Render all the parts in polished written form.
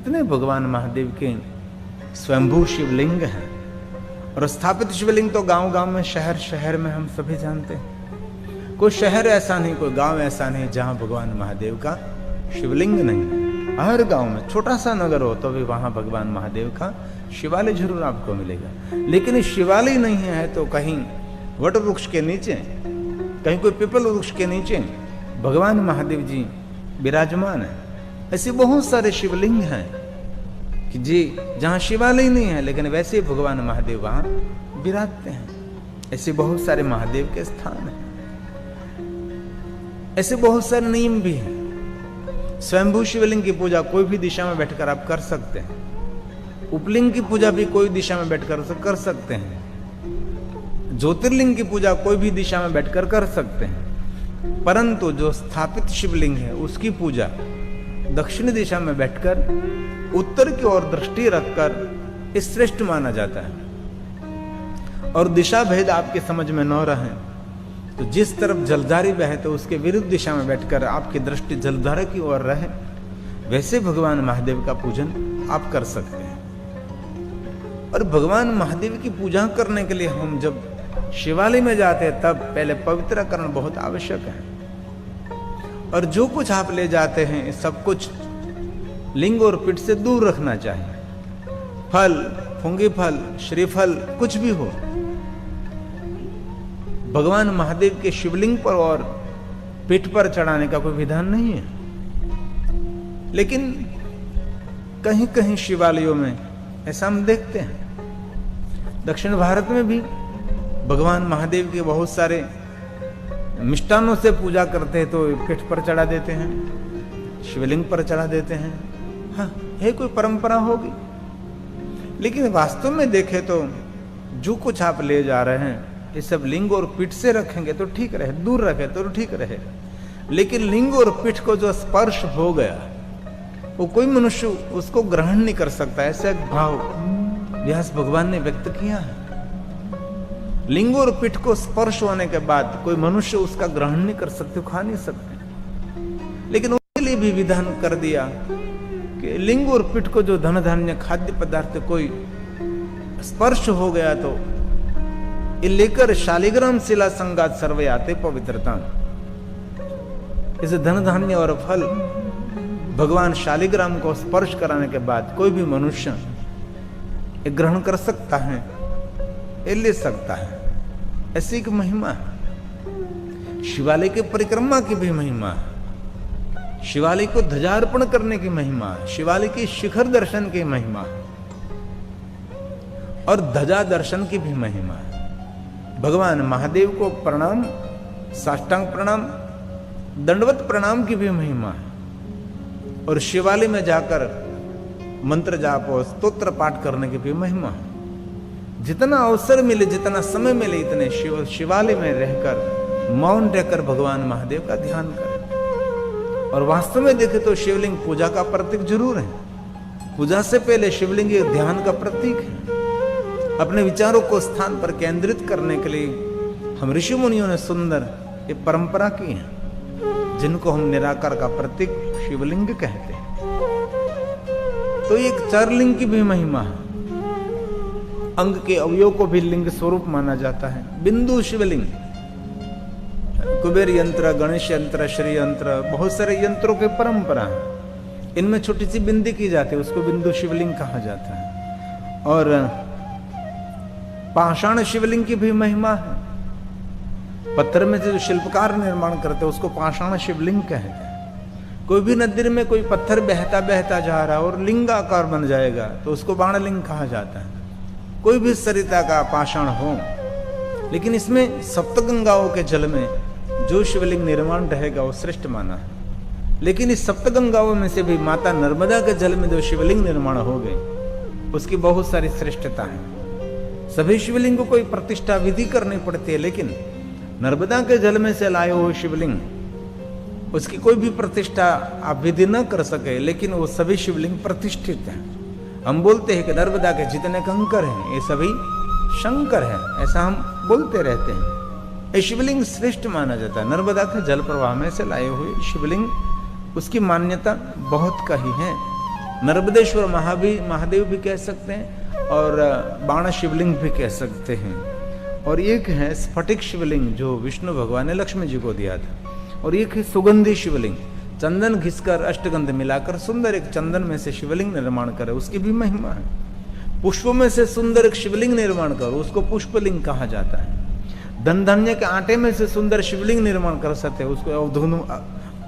कितने भगवान महादेव के स्वयंभू शिवलिंग हैं। और स्थापित शिवलिंग तो गांव गांव में, शहर शहर में हम सभी जानते हैं। कोई शहर ऐसा नहीं, कोई गांव ऐसा नहीं जहां भगवान महादेव का शिवलिंग नहीं है। हर गांव में छोटा सा नगर हो तो भी वहां भगवान महादेव का शिवालय जरूर आपको मिलेगा। लेकिन इस शिवालय नहीं है तो कहीं वट वृक्ष के नीचे, कहीं कोई पीपल वृक्ष के नीचे भगवान महादेव जी विराजमान है। ऐसे बहुत सारे शिवलिंग हैं कि जी जहां शिवालय नहीं है लेकिन वैसे ही भगवान महादेव वहां विराजते हैं। ऐसे बहुत सारे महादेव के स्थान हैं। ऐसे बहुत सारे नियम भी हैं। स्वयंभू शिवलिंग की पूजा कोई भी दिशा में बैठकर आप कर सकते हैं। उपलिंग की पूजा भी कोई दिशा में बैठकर कर सकते हैं। ज्योतिर्लिंग की पूजा कोई भी दिशा में बैठकर कर सकते हैं। परंतु जो स्थापित शिवलिंग है उसकी पूजा दक्षिण दिशा में बैठकर उत्तर की ओर दृष्टि रखकर श्रेष्ठ माना जाता है। और दिशा भेद आपके समझ में न रहे तो जिस तरफ जलधारी बहे तो उसके विरुद्ध दिशा में बैठकर आपकी दृष्टि जलधारा की ओर रहे, वैसे भगवान महादेव का पूजन आप कर सकते हैं। और भगवान महादेव की पूजा करने के लिए हम जब शिवालय में जाते हैं तब पहले पवित्रकरण बहुत आवश्यक है। और जो कुछ आप ले जाते हैं सब कुछ लिंग और पीठ से दूर रखना चाहिए। फल, फुंगी फल, श्रीफल कुछ भी हो, भगवान महादेव के शिवलिंग पर और पीठ पर चढ़ाने का कोई विधान नहीं है। लेकिन कहीं कहीं शिवालयों में ऐसा हम देखते हैं। दक्षिण भारत में भी भगवान महादेव के बहुत सारे मिष्टानों से पूजा करते हैं तो पीठ पर चढ़ा देते हैं, शिवलिंग पर चढ़ा देते हैं। हाँ, ये कोई परंपरा होगी। लेकिन वास्तव में देखें तो जो कुछ आप ले जा रहे हैं ये सब लिंग और पीठ से रखेंगे तो ठीक रहे, दूर रखे तो ठीक रहे। लेकिन लिंग और पीठ को जो स्पर्श हो गया वो कोई मनुष्य उसको ग्रहण नहीं कर सकता। ऐसा भाव व्यास भगवान ने व्यक्त किया है। लिंग और पीठ को स्पर्श होने के बाद कोई मनुष्य उसका ग्रहण नहीं कर सकते, खा नहीं सकते। लेकिन उसके लिए भी विधान कर दिया कि लिंग और पीठ को जो धन धान्य खाद्य पदार्थ कोई स्पर्श हो गया तो ये लेकर शालिग्राम शिला संगात सर्वे आते पवित्रता। इसे धन धान्य और फल भगवान शालिग्राम को स्पर्श कराने के बाद कोई भी मनुष्य ये ग्रहण कर सकता है, ये ले सकता है। ऐसी एक महिमा है। शिवालय की परिक्रमा की भी महिमा है। शिवालय को ध्वजार्पण करने की महिमा है। शिवालय की शिखर दर्शन की महिमा है और ध्वजा दर्शन की भी महिमा है। भगवान महादेव को प्रणाम, साष्टांग प्रणाम, दंडवत प्रणाम की भी महिमा है। और शिवालय में जाकर मंत्र जाप और स्तोत्र पाठ करने की भी महिमा है। जितना अवसर मिले, जितना समय मिले, इतने शिवालय में रहकर मौन रहकर भगवान महादेव का ध्यान करें। और वास्तव में देखें तो शिवलिंग पूजा का प्रतीक जरूर है। पूजा से पहले शिवलिंग एक ध्यान का प्रतीक है। अपने विचारों को स्थान पर केंद्रित करने के लिए हम ऋषि मुनियों ने सुंदर ये परंपरा की है, जिनको हम निराकार का प्रतीक शिवलिंग कहते हैं। तो एक चारलिंग की भी महिमा है। अंग के अवयव को भी लिंग स्वरूप माना जाता है। बिंदु शिवलिंग, कुबेर यंत्र, गणेश यंत्र, श्री यंत्र, बहुत सारे यंत्रों की परंपरा है। इनमें छोटी सी बिंदी की जाती है, उसको बिंदु शिवलिंग कहा जाता है। और पाषाण शिवलिंग की भी महिमा है। पत्थर में जो शिल्पकार निर्माण करते हैं उसको पाषाण शिवलिंग कहते हैं। कोई भी नदी में कोई पत्थर बहता बहता जा रहा है और लिंगाकार बन जाएगा तो उसको बाणलिंग कहा जाता है। कोई भी सरिता का पाषाण हो, लेकिन इसमें सप्तगंगाओं के जल में जो शिवलिंग निर्माण रहेगा वो श्रेष्ठ माना है। लेकिन इस सप्तगंगाओं में से भी माता नर्मदा के जल में जो शिवलिंग निर्माण हो गए उसकी बहुत सारी श्रेष्ठता है। सभी शिवलिंग को कोई प्रतिष्ठा विधि करनी पड़ती है, लेकिन नर्मदा के जल में से लाए हुए शिवलिंग उसकी कोई भी प्रतिष्ठा आप विधि न कर सके, लेकिन वो सभी शिवलिंग प्रतिष्ठित हैं। हम बोलते हैं कि नर्मदा के जितने कंकर हैं ये सभी शंकर हैं, ऐसा हम बोलते रहते हैं। ये शिवलिंग श्रेष्ठ माना जाता है। नर्मदा के जल प्रवाह में से लाए हुए शिवलिंग, उसकी मान्यता बहुत का ही है। नर्मदेश्वर महादेव भी कह सकते हैं और बाण शिवलिंग भी कह सकते हैं। और एक है स्फटिक शिवलिंग जो विष्णु भगवान ने लक्ष्मी जी को दिया था, और एक है सुगंधी शिवलिंग, चंदन घिसकर अष्टगंध मिलाकर सुंदर एक चंदन में से शिवलिंग निर्माण करे, उसकी भी महिमा है। पुष्पों में से सुंदर एक शिवलिंग निर्माण करो, उसको पुष्पलिंग कहा जाता है। धन धान्य के आटे में से सुंदर शिवलिंग निर्माण कर सकते हैं, उसको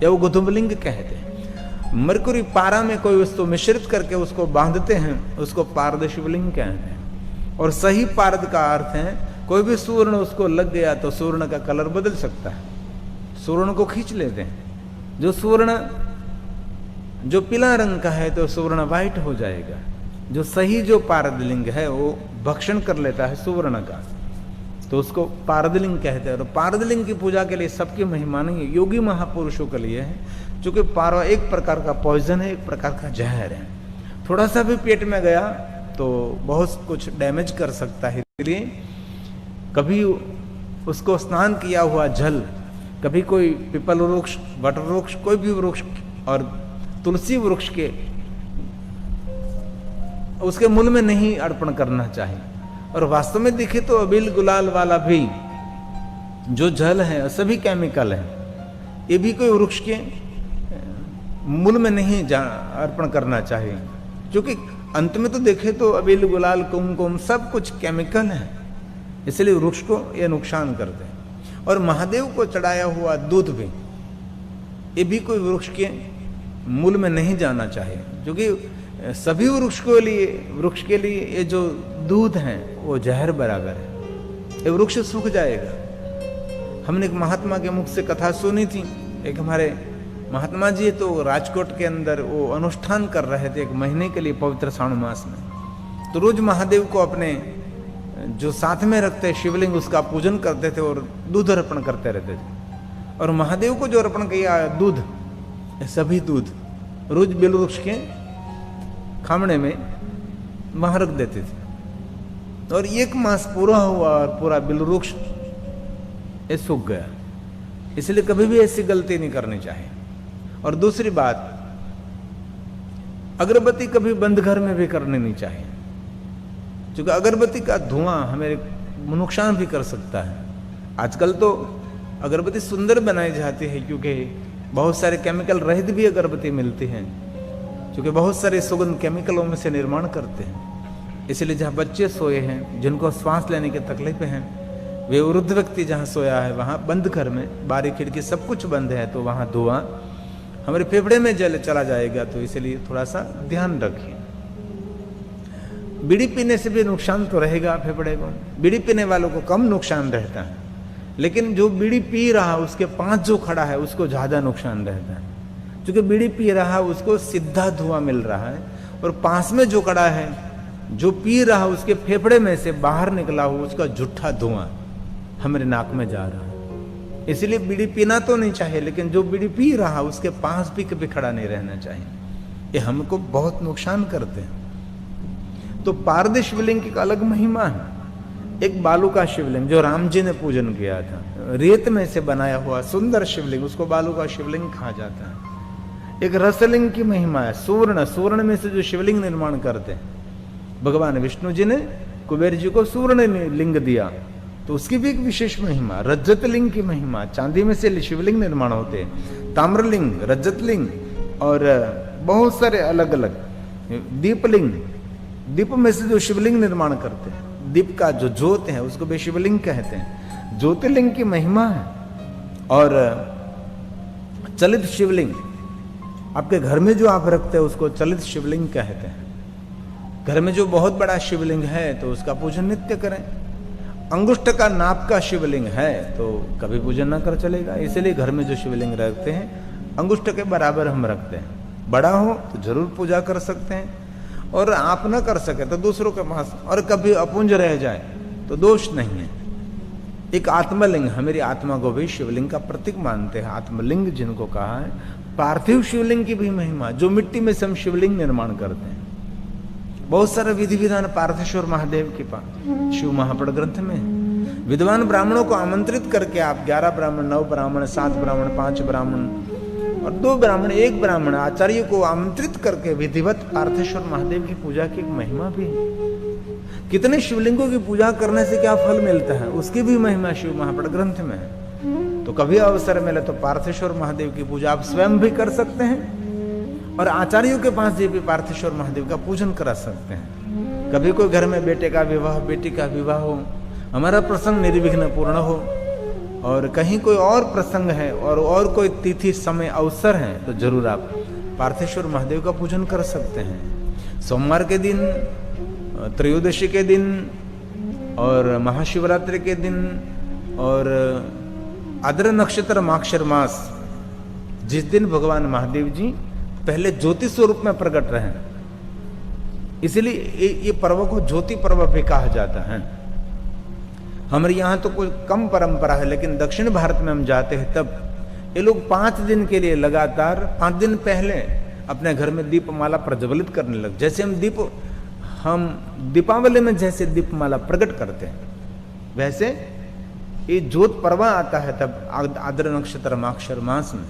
यवगुधुमलिंग कहते हैं। मरकुरी पारा में कोई वस्तु मिश्रित करके उसको बांधते हैं, उसको पारद शिवलिंग कहते हैं। और सही पारद का अर्थ है कोई भी सुवर्ण उसको लग गया तो सुवर्ण का कलर बदल सकता है, सुवर्ण को खींच लेते हैं। जो सुवर्ण जो पीला रंग का है तो सुवर्ण व्हाइट हो जाएगा। जो सही जो पारदलिंग है वो भक्षण कर लेता है सुवर्ण का, तो उसको पारदलिंग कहते हैं। और पारदलिंग की पूजा के लिए सबकी महिमा नहीं है, योगी महापुरुषों के लिए है। क्योंकि पारवा एक प्रकार का पॉइजन है, एक प्रकार का जहर है। थोड़ा सा भी पेट में गया तो बहुत कुछ डैमेज कर सकता है। इसलिए कभी उसको स्नान किया हुआ जल, कभी कोई पीपल वृक्ष, वट वृक्ष, कोई भी वृक्ष और तुलसी वृक्ष के उसके मूल में नहीं अर्पण करना चाहिए। और वास्तव में देखे तो अबील गुलाल वाला भी जो जल है सभी केमिकल है, ये भी कोई वृक्ष के मूल में नहीं अर्पण करना चाहिए। क्योंकि अंत में तो देखे तो अबील गुलाल कुमकुम सब कुछ केमिकल है, इसलिए वृक्ष को ये नुकसान करते हैं। और महादेव को चढ़ाया हुआ दूध भी, ये भी कोई वृक्ष के मूल में नहीं जाना चाहिए। क्योंकि सभी वृक्ष के लिए ये जो दूध है वो जहर बराबर है, ये वृक्ष सूख जाएगा। हमने एक महात्मा के मुख से कथा सुनी थी। एक हमारे महात्मा जी तो राजकोट के अंदर वो अनुष्ठान कर रहे थे 1 महीने के लिए पवित्र श्रावण मास में। तो रोज महादेव को अपने जो साथ में रखते शिवलिंग उसका पूजन करते थे और दूध अर्पण करते रहते थे। और महादेव को जो अर्पण किया दूध, सभी दूध रोज बेल वृक्ष के खामने में वहां रख देते थे। और 1 मास पूरा हुआ और पूरा बेल वृक्ष ये सूख गया। इसलिए कभी भी ऐसी गलती नहीं करनी चाहिए। और दूसरी बात, अगरबत्ती कभी बंद घर में भी करनी नहीं चाहिए, क्योंकि अगरबत्ती का धुआं हमें नुकसान भी कर सकता है। आजकल तो अगरबत्ती सुंदर बनाई जाती है, क्योंकि बहुत सारे केमिकल रहित भी अगरबत्ती मिलती हैं, क्योंकि बहुत सारे सुगंध केमिकलों में से निर्माण करते हैं। इसलिए जहाँ बच्चे सोए हैं, जिनको श्वास लेने की तकलीफें हैं, वे वृद्ध व्यक्ति जहाँ सोया है वहाँ बंद घर में बारी खिड़की सब कुछ बंद है, तो वहाँ धुआं हमारे फेफड़े में चला जाएगा। तो इसलिए थोड़ा सा ध्यान रखिए। बीड़ी पीने से भी नुकसान तो रहेगा फेफड़े को, बीड़ी पीने वालों को कम नुकसान रहता है, लेकिन जो बीड़ी पी रहा उसके पास जो खड़ा है उसको ज्यादा नुकसान रहता है। क्योंकि बीड़ी पी रहा उसको सीधा धुआं मिल रहा है, और पास में जो खड़ा है जो पी रहा उसके फेफड़े में से बाहर निकला हुआ उसका झूठा धुआं हमारे नाक में जा रहा है। इसलिए बीड़ी पीना तो नहीं चाहिए, लेकिन जो बीड़ी पी रहा उसके पास भी कभी खड़ा नहीं रहना चाहिए, ये हमको बहुत नुकसान करते हैं। तो पारद शिवलिंग की अलग महिमा है। एक बालू का शिवलिंग जो राम जी ने पूजन किया था, रेत में से बनाया हुआ सुंदर शिवलिंग, उसको बालू का शिवलिंग कहा जाता है। एक रसलिंग की महिमा है, सुवर्ण में से जो शिवलिंग निर्माण करते हैं, भगवान विष्णु जी ने कुबेर जी को सुवर्ण लिंग दिया, तो उसकी भी एक विशेष महिमा। रजत लिंग की महिमा, चांदी में से शिवलिंग निर्माण होते हैं, ताम्रलिंग, रजत लिंग और बहुत सारे अलग अलग। दीपलिंग, दीप में से जो शिवलिंग निर्माण करते हैं, दीप का जो ज्योत है उसको भी शिवलिंग कहते हैं। ज्योतिर्लिंग की महिमा है। और चलित शिवलिंग, आपके घर में जो आप रखते हैं उसको चलित शिवलिंग कहते हैं। घर में जो बहुत बड़ा शिवलिंग है तो उसका पूजन नित्य करें। अंगुष्ठ का नाप का शिवलिंग है तो कभी पूजन ना कर चलेगा। इसलिए घर में जो शिवलिंग रखते हैं अंगुष्ठ के बराबर हम रखते हैं। बड़ा हो तो जरूर पूजा कर सकते हैं, और आप ना कर सके तो दूसरों के पास, और कभी अपुंज रह जाए तो दोष नहीं है। एक आत्मलिंग, हमारी आत्मा को भी शिवलिंग का प्रतीक मानते हैं, आत्मलिंग जिनको कहा है। पार्थिव शिवलिंग की भी महिमा, जो मिट्टी में से हम शिवलिंग निर्माण करते हैं। बहुत सारे विधि विधान पार्थेश्वर महादेव के पास शिव महापड़ ग्रंथ में। विद्वान ब्राह्मणों को आमंत्रित करके आप 11 ब्राह्मण, 9 ब्राह्मण, 7 ब्राह्मण, 5 ब्राह्मण और 2 ब्राह्मण, एक ब्राह्मण आचार्य को आमंत्रित करके विधिवत पार्थेश्वर महादेव की पूजा की एक महिमा भी है। कितने शिवलिंगों की पूजा करने से क्या फल मिलता है, उसकी भी महिमा शिव महापट ग्रंथ में है। तो कभी अवसर मिले तो पार्थेश्वर महादेव की पूजा आप स्वयं भी कर सकते हैं और आचार्यों के पास भी पार्थेश्वर महादेव का पूजन करा सकते हैं। कभी कोई घर में बेटे का विवाह, बेटी का विवाह हो, हमारा प्रसंग निर्विघ्न पूर्ण हो, और कहीं कोई और प्रसंग है और कोई तिथि समय अवसर है, तो जरूर आप पार्थेश्वर महादेव का पूजन कर सकते हैं। सोमवार के दिन, त्रयोदशी के दिन और महाशिवरात्रि के दिन और आद्र नक्षत्र माक्षर मास, जिस दिन भगवान महादेव जी पहले ज्योति स्वरूप में प्रकट रहे, इसलिए ये पर्व को ज्योति पर्व भी कहा जाता है। हमारे यहाँ तो कोई कम परंपरा है, लेकिन दक्षिण भारत में हम जाते हैं तब ये लोग 5 दिन के लिए लगातार 5 दिन पहले अपने घर में दीपमाला प्रज्वलित करने लगे। जैसे हम दीपावली में जैसे दीपमाला प्रकट करते हैं, वैसे ये ज्योत पर्व आता है तब आद्र नक्षत्र माक्षर मास में,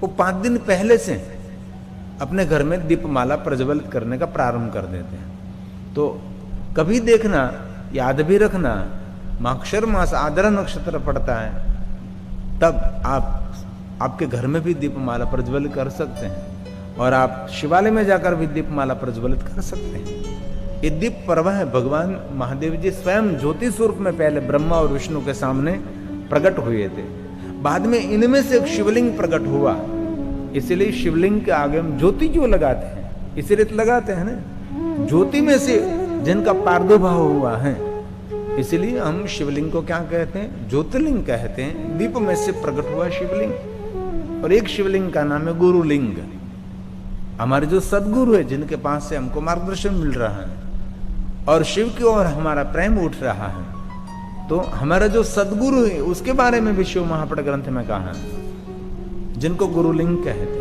वो 5 दिन पहले से अपने घर में दीपमाला प्रज्वलित करने का प्रारंभ कर देते हैं। तो कभी देखना, याद भी रखना, माक्षर मास आद्र नक्षत्र पड़ता है तब आपके घर में भी दीपमाला प्रज्वलित कर सकते हैं और आप शिवालय में जाकर भी दीपमाला प्रज्वलित कर सकते हैं। ये दीप पर्व है। भगवान महादेव जी स्वयं ज्योति स्वरूप में पहले ब्रह्मा और विष्णु के सामने प्रकट हुए थे, बाद में इनमें से एक शिवलिंग प्रकट हुआ, इसलिए शिवलिंग के आगे हम ज्योति क्यों लगाते हैं, इसीलिए तो लगाते हैं ना, ज्योति में से जिनका प्रादुर्भाव हुआ है, इसलिए हम शिवलिंग को क्या कहते हैं, ज्योतिर्लिंग कहते हैं। दीप में से प्रकट हुआ शिवलिंग। और एक शिवलिंग का नाम है गुरुलिंग, हमारे जो सदगुरु है, जिनके पास से हमको मार्गदर्शन मिल रहा है और शिव की ओर हमारा प्रेम उठ रहा है, तो हमारा जो सदगुरु है उसके बारे में भी शिव महापट ग्रंथ में कहा है, जिनको गुरुलिंग कहते हैं।